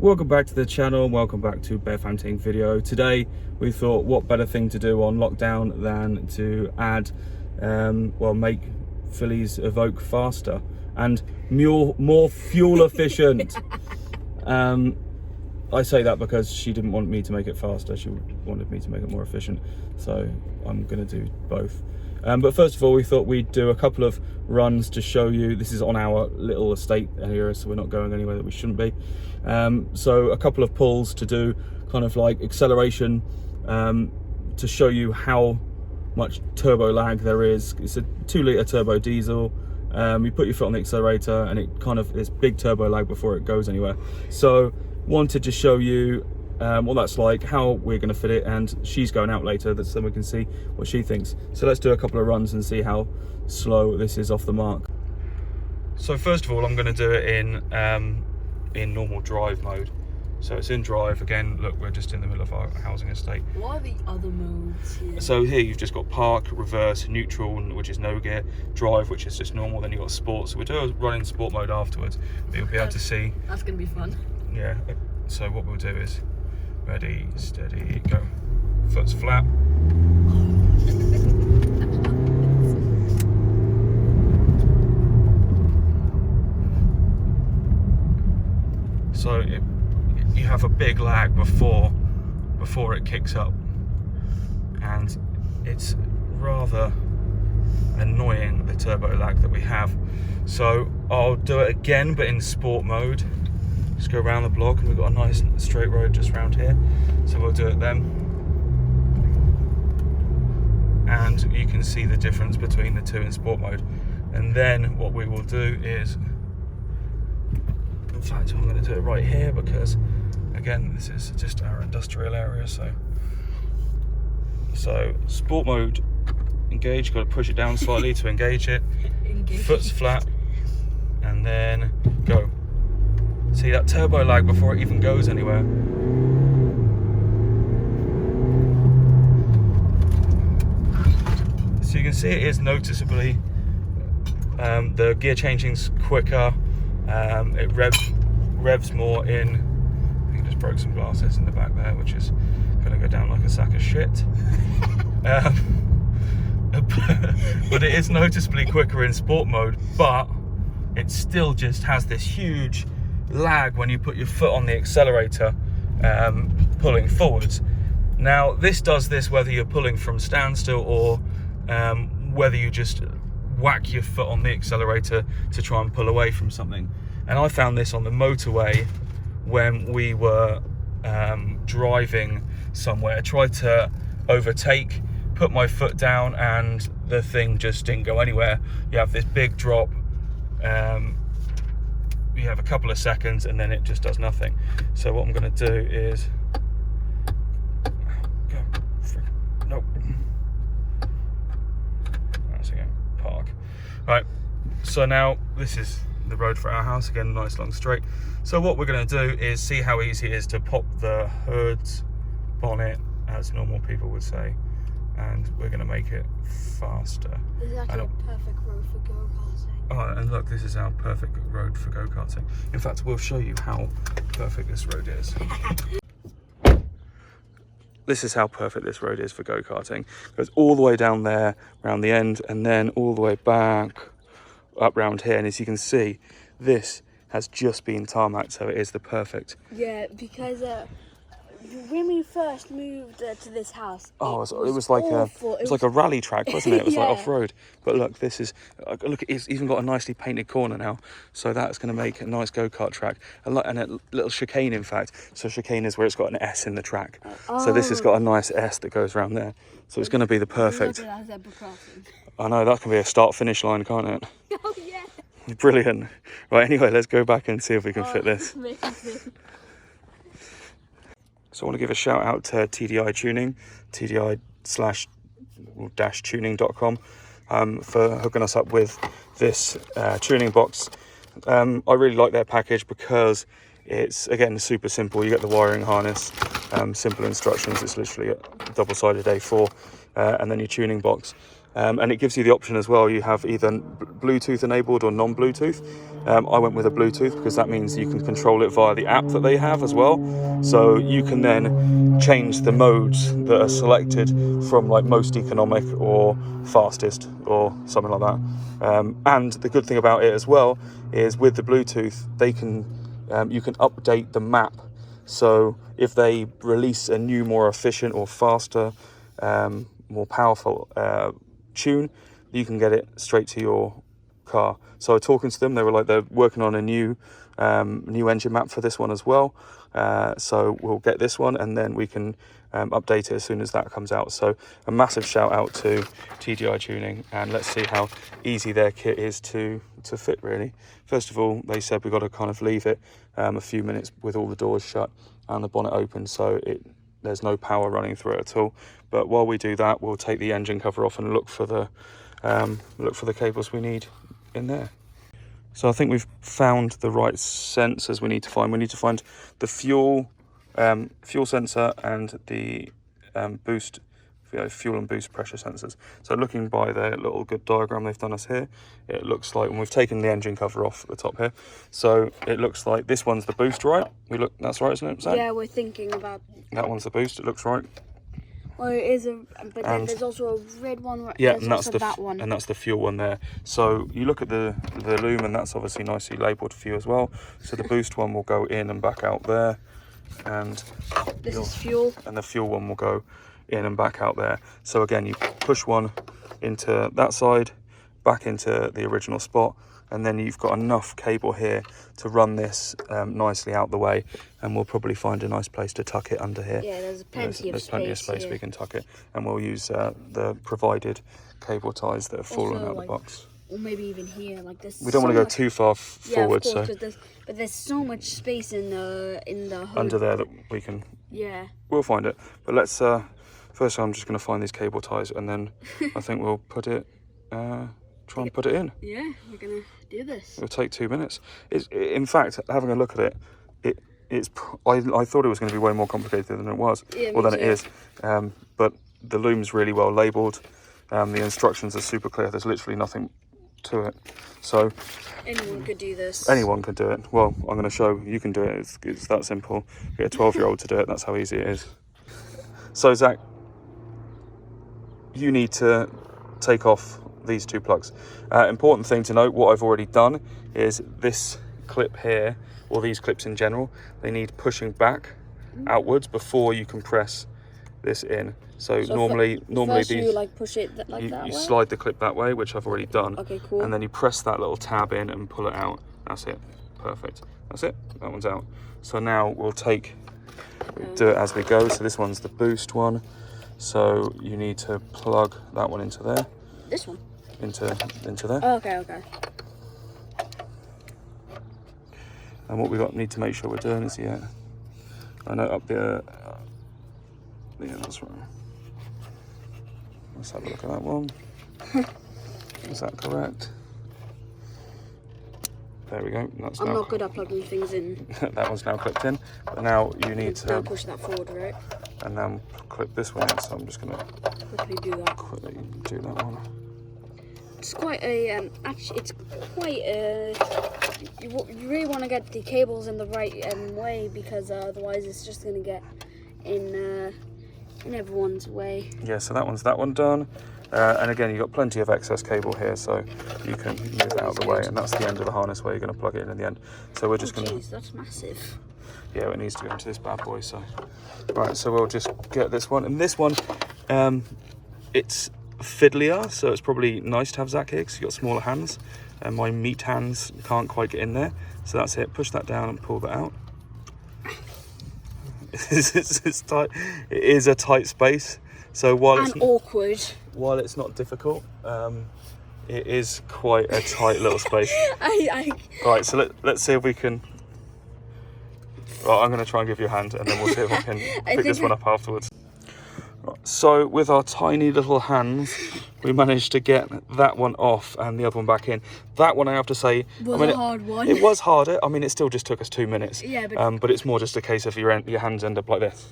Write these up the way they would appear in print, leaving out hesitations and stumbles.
Welcome back to the channel, welcome back to Bear Hunting video. Today we thought what better thing to do on lockdown than to add, make Philly's Evoque faster and more fuel efficient. I say that because she didn't want me to make it faster, she wanted me to make it more efficient, so I'm going to do both. But first of all, we thought we'd do a couple of runs to show you. This is on our little estate area, so we're not going anywhere that we shouldn't be. So a couple of pulls to do, kind of like acceleration, to show you how much turbo lag there is. It's a 2-litre turbo diesel. You put your foot on the accelerator and it kind of, there's big turbo lag before it goes anywhere. So wanted to show you what that's like, how we're going to fit it, and she's going out later so we can see what she thinks. So let's do a couple of runs and see how slow this is off the mark. So first of all, I'm going to do it in normal drive mode. So it's in drive. Again, look, we're just in the middle of our housing estate. What are the other modes here? So here you've just got park, reverse, neutral, which is no gear, drive, which is just normal, then you've got sport. So we'll do a run in sport mode afterwards, but you'll be able to see. That's going to be fun. Yeah. So what we'll do is ready, steady, go. Foot's flat. So you have a big lag before it kicks up, and it's rather annoying, the turbo lag that we have. So I'll do it again, but in sport mode. Just go around the block, and we've got a nice straight road just around here, so we'll do it then. And you can see the difference between the two in sport mode. And then what we will do is, in fact, I'm going to do it right here because, again, this is just our industrial area. So sport mode, engage. Got to push it down slightly to engage it. Foot's flat, and then go. See that turbo lag before it even goes anywhere. So you can see it is noticeably, the gear changing's quicker, it revs more in. I think I just broke some glasses in the back there, which is going to go down like a sack of shit. But it is noticeably quicker in sport mode, but it still just has this huge lag when you put your foot on the accelerator, pulling forwards. Now this does this whether you're pulling from standstill or whether you just whack your foot on the accelerator to try and pull away from something. And I found this on the motorway when we were driving somewhere. Tried to overtake, put my foot down, and the thing just didn't go anywhere. You have this big drop, you have a couple of seconds, and then it just does nothing. So what I'm going to do is nope. That's again park. Right. So now this is the road for our house again, nice long straight. So what we're going to do is see how easy it is to pop the hood's bonnet, as normal people would say, and we're going to make it faster. This is actually a perfect road for go-karting. Oh, and look, this is our perfect road for go-karting. In fact, we'll show you how perfect this road is. This is how perfect this road is for go-karting. It goes all the way down there, around the end, and then all the way back, up round here. And as you can see, this has just been tarmacked, so it is the perfect. Yeah, because when we first moved to this house, it was like a rally track, wasn't it? It was yeah. like off-road. But look, this is, look, it's even got a nicely painted corner now, so that's going to make a nice go-kart track, and a little chicane, in fact. So chicane is where it's got an S in the track. So this has got a nice S that goes around there. So it's going to be the perfect. I know, that can be a start-finish line, can't it? Oh yeah. Brilliant. Right, anyway, let's go back and see if we can fit this. Amazing. So I want to give a shout out to TDi Tuning, TDi/tuning.com, for hooking us up with this tuning box. I really like their package because it's, again, super simple. You get the wiring harness, simple instructions. It's literally a double-sided A4, and then your tuning box. And it gives you the option as well. You have either Bluetooth enabled or non-Bluetooth. I went with a Bluetooth because that means you can control it via the app that they have as well. So you can then change the modes that are selected from like most economic or fastest or something like that. And the good thing about it as well is with the Bluetooth, they can you can update the map. So if they release a new, more efficient or faster, more powerful tune, you can get it straight to your car. So talking to them, they were like they're working on a new engine map for this one as well. So we'll get this one and then we can update it as soon as that comes out. So a massive shout out to TDi Tuning, and let's see how easy their kit is to fit really. First of all, they said we've got to kind of leave it a few minutes with all the doors shut and the bonnet open, so there's no power running through it at all. But while we do that, we'll take the engine cover off and look for the cables we need in there. So I think we've found the right sensors we need to find. We need to find the fuel sensor and the fuel and boost pressure sensors. So looking by the little good diagram they've done us here, it looks like, and we've taken the engine cover off the top here, so it looks like this one's the boost, right? That's right, isn't it, Zach? Yeah, we're thinking about that one's the boost. It looks right. Well, it is but then there's also a red one. Right? Yeah, there's and that's also that one. And that's the fuel one there. So you look at the loom, and that's obviously nicely labelled for you as well. So the boost one will go in and back out there, and this is fuel. And the fuel one will go in and back out there. So again, you push one into that side, back into the original spot, and then you've got enough cable here to run this nicely out the way, and we'll probably find a nice place to tuck it under here. Yeah, there's plenty of space we can tuck it, and we'll use the provided cable ties that have fallen out of the box. Or maybe even here, like this. We don't want to go too far forward, of course, but there's so much space in the hood. Under there that we can. Yeah. We'll find it, but let's. First, I'm just going to find these cable ties, and then I think we'll put it. Try and put it in. Yeah, we're gonna do this. It'll take 2 minutes. In fact, having a look at it, I thought it was going to be way more complicated than it was. Yeah, well, then it is. But the loom's really well labelled. The instructions are super clear. There's literally nothing to it. So anyone could do this. Anyone can do it. Well, I'm going to show you can do it. It's that simple. Get a 12-year-old to do it. That's how easy it is. So Zach, you need to take off these two plugs. Important thing to note, what I've already done is this clip here, or these clips in general, they need pushing back outwards before you can press this in. So normally first these, you like push it that way? You slide the clip that way, which I've already done. Okay, cool. And then you press that little tab in and pull it out. That's it. Perfect. That's it. That one's out. So now we'll do it as we go. So this one's the boost one. So you need to plug that one into there. This one? Into there. Oh, okay. And what we need to make sure we're doing is, I know up there, yeah, that's right. Let's have a look at that one. Is that correct? There we go. I'm not good at plugging things in. That one's now clipped in. But now you need to now push that forward, right? And then clip this one in. So I'm just gonna quickly do that. Quickly do that one. It's quite a you really want to get the cables in the right way, because otherwise it's just going to get in everyone's way. Yeah, so that one done, and again, you've got plenty of excess cable here, so you can move it out of the way, and that's the end of the harness where you're going to plug it in the end. So we're just going to. That's massive. Yeah, it needs to go into this bad boy. So, right, so we'll just get this one, and this one, it's fiddlier, so it's probably nice to have Zach here because you've got smaller hands, and my meat hands can't quite get in there. So that's it. Push that down and pull that out. It's tight. It is a tight space. So while it's not difficult, it is quite a tight little space. Right, so let's see if we can. Right, I'm going to try and give you a hand, and then we'll see if I can pick this one up afterwards. Right, so with our tiny little hands, we managed to get that one off and the other one back in. That one, I have to say, was a hard one. It was harder. I mean, it still just took us 2 minutes. Yeah, but it's more just a case of your hands end up like this.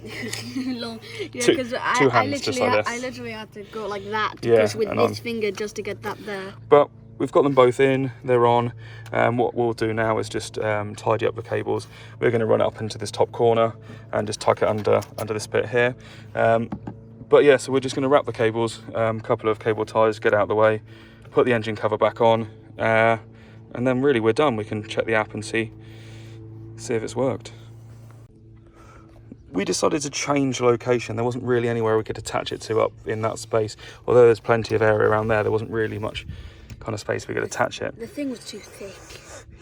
Long, yeah, Two- 'cause two I hands, just literally, like I this. literally had to go like that to Yeah, push with and this finger just to get that there. But we've got them both in, they're on. What we'll do now is just tidy up the cables. We're going to run it up into this top corner and just tuck it under this bit here. But yeah, so we're just going to wrap the cables, couple of cable ties, get out of the way, put the engine cover back on, and then really we're done. We can check the app and see if it's worked. We decided to change location. There wasn't really anywhere we could attach it to up in that space. Although there's plenty of area around there, there wasn't really much kind of space we could attach it. The thing was too thick.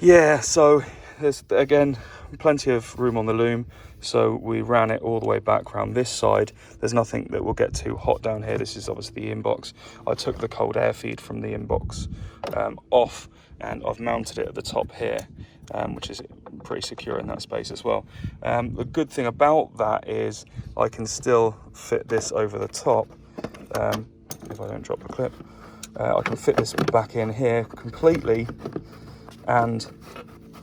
Yeah, so there's, again, plenty of room on the loom. So we ran it all the way back around this side. There's nothing that will get too hot down here. This is obviously the inbox. I took the cold air feed from the inbox off, and I've mounted it at the top here, which is pretty secure in that space as well. The good thing about that is I can still fit this over the top, if I don't drop the clip. I can fit this back in here completely, and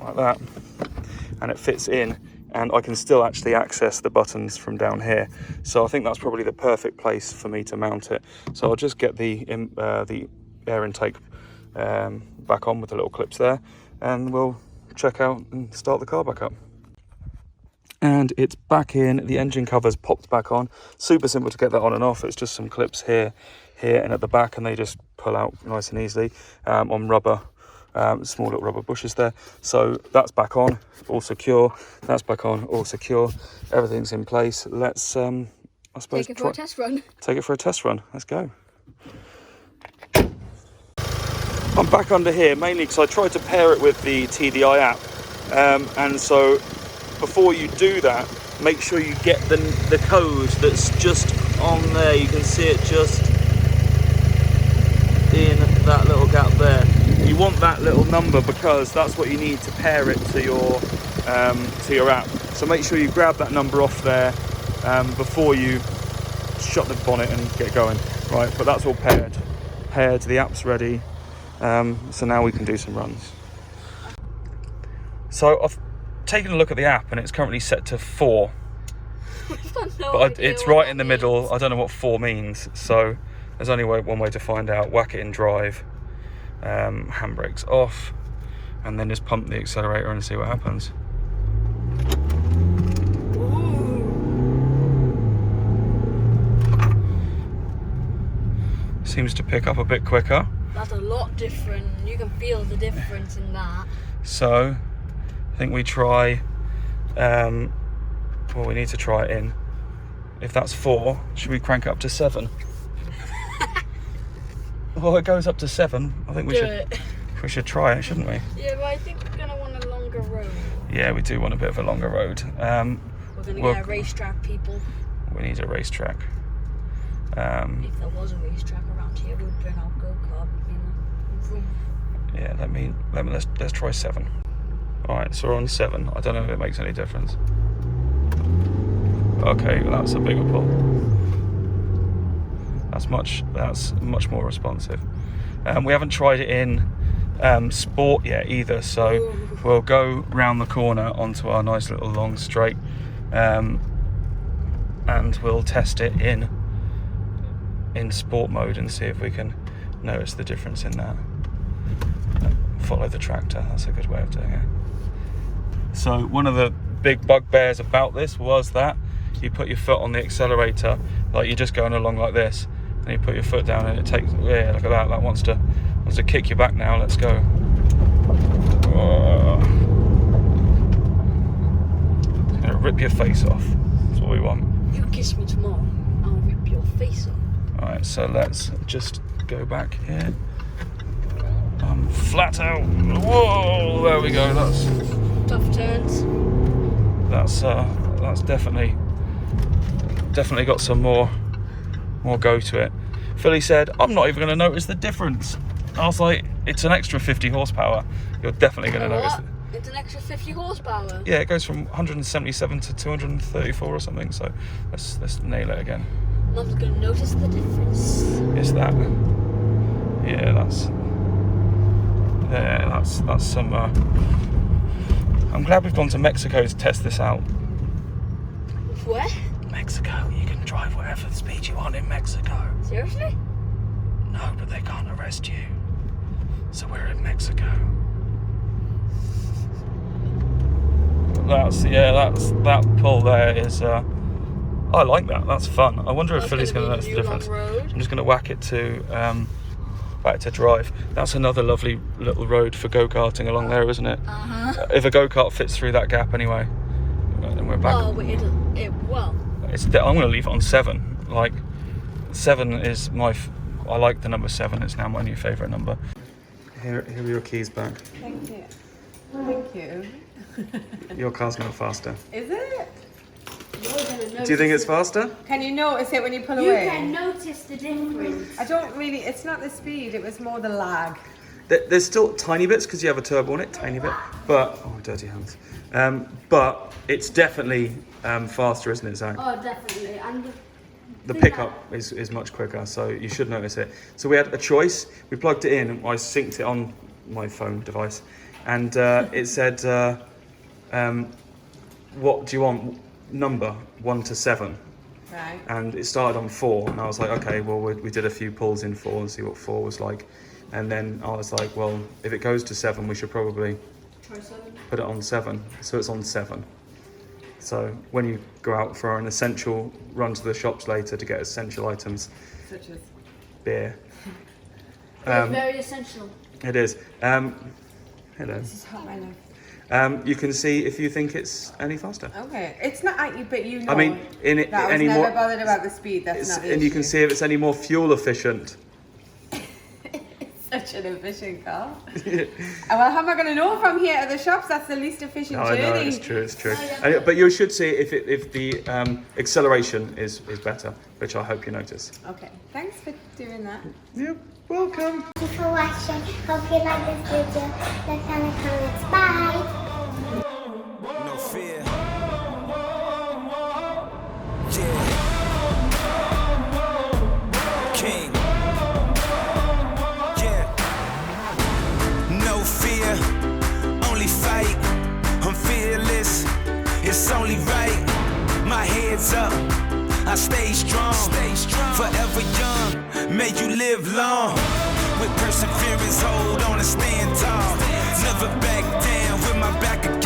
like that, and it fits in, and I can still actually access the buttons from down here. So I think that's probably the perfect place for me to mount it. So I'll just get the air intake back on with the little clips there, and we'll check out and start the car back up. And it's back in, the engine cover's popped back on. Super simple to get that on and off. It's just some clips here, and at the back, and they just pull out nice and easily on rubber, small little rubber bushes there. So that's back on, all secure. That's back on, all secure. Everything's in place. Let's, I suppose, Take it for a test run. Take it for a test run. Let's go. I'm back under here mainly because I tried to pair it with the TDi app, and so before you do that, make sure you get the code that's just on there. You can see it just in that little gap there. You want that little number because that's what you need to pair it to your app. So make sure you grab that number off there before you shut the bonnet and get going. Right, but that's all paired. The app's ready. So now we can do some runs. So I've taken a look at the app and it's currently set to 4. But it's right in the middle. I don't know what 4 means. So there's only one way to find out. Whack it in drive, handbrakes off, and then just pump the accelerator and see what happens. Seems to pick up a bit quicker. That's a lot different. You can feel the difference in that. So I think we try, well, we need to try it in. If that's 4, should we crank it up to 7? Well, it goes up to 7. I think we should try it, shouldn't we? Yeah, but I think we're going to want a longer road. Yeah, we do want a bit of a longer road. We're going to get a racetrack, people. We need a racetrack. If there was a racetrack around here, we'd bring our go-kart, vroom. Yeah, let's try 7. All right, so we're on 7. I don't know if it makes any difference. Okay, well, that's a bigger pull. That's much more responsive. We haven't tried it in sport yet either, so we'll go round the corner onto our nice little long straight, and we'll test it in sport mode and see if we can notice the difference in that. Follow the tractor, that's a good way of doing it. So one of the big bugbears about this was that you put your foot on the accelerator, like you're just going along like this, and you put your foot down and it takes, yeah, look at that, that wants to kick you back now. Let's go. It's gonna rip your face off. That's what we want. You kiss me tomorrow, I'll rip your face off. Alright, so let's just go back here. Flat out. Whoa, there we go. That's tough turns. That's definitely got some more go to it. Philly said, I'm not even going to notice the difference. I was like, it's an extra 50 horsepower. You're definitely going to notice it. It's an extra 50 horsepower. Yeah, it goes from 177 to 234 or something. So let's nail it again. Mum's going to notice the difference. Is that? Yeah, that's some. I'm glad we've gone to Mexico to test this out. Where? Mexico. You can drive whatever speed you want in Mexico. Seriously? No, but they can't arrest you. So we're in Mexico. That pull there is. I like that. That's fun. I wonder if Philly's going to notice the difference. I'm just going to whack it to back to drive. That's another lovely little road for go-karting along there, isn't it? If a go-kart fits through that gap anyway, then we're back. Oh, well. I'm going to leave it on 7. Like 7 is I like the number 7. It's now my new favourite number. Here are your keys back. Thank you. Thank you. Your car's going faster. Is it? Do you think it's faster? Can you notice it when you pull You away? can notice the difference. I don't really, it's not the speed, it was more the lag. There's still tiny bits because you have a turbo on it, tiny bit. But, oh, dirty hands. But it's definitely faster, isn't it, Zach? Oh, definitely. And The pickup is much quicker, so you should notice it. So we had a choice. We plugged it in, I synced it on my phone device, and it said, what do you want? Number 1 to 7. Right. And it started on 4, and I was like, okay, well, we did a few pulls in 4 and see what 4 was like. And then I was like, well, if it goes to 7, we should probably put it on 7. So it's on 7. So when you go out for an essential run to the shops later to get essential items, Such as? beer. it's very essential. It is. Hello. This is hot, my love. You can see if you think it's any faster. Okay. It's not at you, but you know. I mean, in it that I was any never more. bothered about the speed, that's not the And you can issue. see if it's any more fuel efficient. Such an efficient car. Well, how am I going to know from here to the shops? That's the least efficient No, I journey. know, it's true. But you should see if the acceleration is better, which I hope you notice. Okay. Thanks for doing that. Yep, welcome. Thank you for watching. Hope you like this video. Like and comments. Bye. No fear. Yeah. King. Yeah. No fear. Only fight. I'm fearless. It's only right. My head's up. I stay strong. Forever young. May you live long. With perseverance, hold on and stand tall. Never back down with my back against